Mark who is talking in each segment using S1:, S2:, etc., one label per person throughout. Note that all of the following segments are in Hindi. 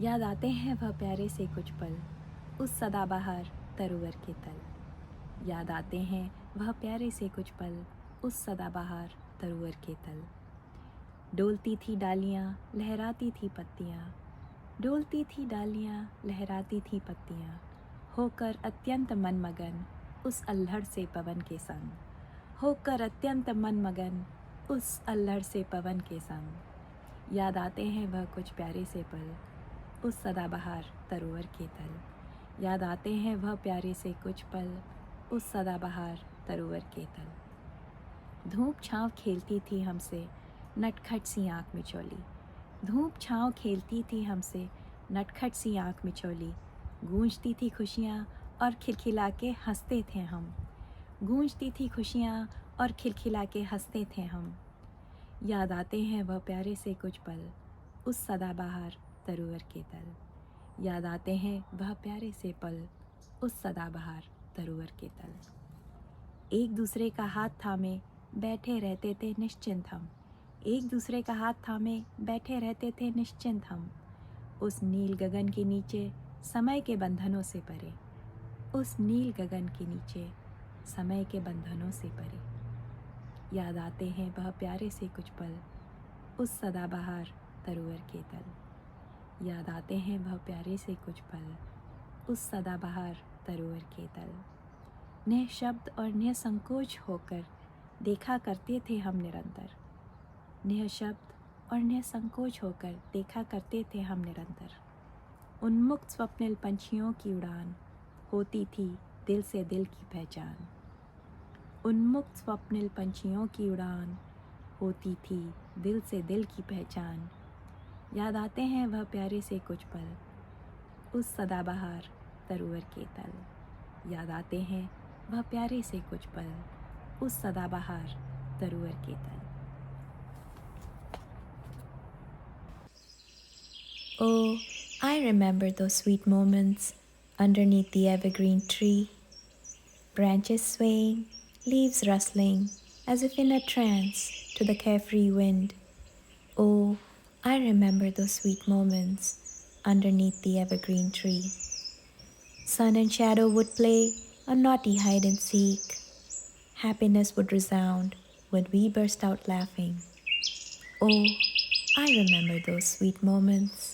S1: याद आते हैं वह प्यारे से कुछ पल, उस सदाबहार तरोवर के तल। याद आते हैं वह प्यारे से कुछ पल, उस सदाबहार तरोवर के तल। डोलती थी डालियाँ, लहराती थी पत्तियाँ, डोलती थी डालियाँ, लहराती थी पत्तियाँ, होकर अत्यंत मनमगन उस अल्हड़ से पवन के संग, होकर अत्यंत मनमगन उस अल्हड़ से पवन के संग। याद आते हैं वह कुछ प्यारे से पल, उस सदाबहार तरोवर के तल। याद आते हैं वह प्यारे से कुछ पल, उस सदाबहार तरोवर के तल। धूप छाँव खेलती थी हमसे नटखट सी आँख मिचौली, धूप छाँव खेलती थी हमसे नटखट सी आँख मिचौली। गूंजती थी खुशियाँ और खिलखिला के हंसते थे हम, गूंजती थी खुशियाँ और खिलखिला के हंसते थे हम। याद आते हैं वह प्यारे से कुछ पल, उस सदाबहार तरोवर के तल। याद आते हैं वह प्यारे से पल, उस सदाबहार तरोवर के तल। एक दूसरे का हाथ थामे बैठे रहते थे निश्चिंत हम, एक दूसरे का हाथ थामे बैठे रहते थे निश्चिंत हम। उस नील गगन के नीचे समय के बंधनों से परे, उस नील गगन के नीचे समय के बंधनों से परे। याद आते हैं वह प्यारे से कुछ पल, उस सदाबहार तरोवर के तल। याद आते हैं वह प्यारे से कुछ पल, उस सदाबहार तरोवर के तल। निःशब्द और निसंकोच होकर देखा करते थे हम निरंतर, निःशब्द और निसंकोच होकर देखा करते थे हम निरंतर। उन्मुक्त स्वप्निल पंछियों की उड़ान होती थी दिल से दिल की पहचान, उन्मुक्त स्वप्निल पंछियों की उड़ान होती थी दिल से दिल की पहचान। याद आते हैं वह प्यारे से कुछ पल, उस सदाबहार तरोवर के तल। याद आते हैं वह प्यारे से कुछ पल, उस सदाबहार तरोवर के तल।
S2: Oh, I remember those sweet moments underneath the evergreen tree, branches swaying, leaves rustling, as if in a trance to the carefree wind. Oh, I remember those sweet moments underneath the evergreen tree. Sun and shadow would play a naughty hide and seek. Happiness would resound when we burst out laughing. Oh, I remember those sweet moments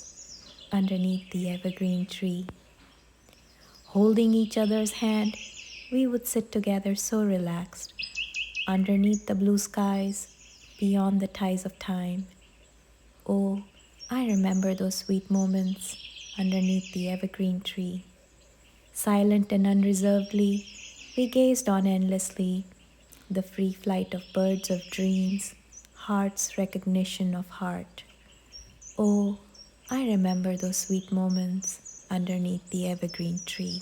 S2: underneath the evergreen tree. Holding each other's hand, we would sit together so relaxed, underneath the blue skies, beyond the ties of time. Oh, I remember those sweet moments underneath the evergreen tree. Silent and unreservedly, we gazed on endlessly, the free flight of birds of dreams, heart's recognition of heart. Oh, I remember those sweet moments underneath the evergreen tree.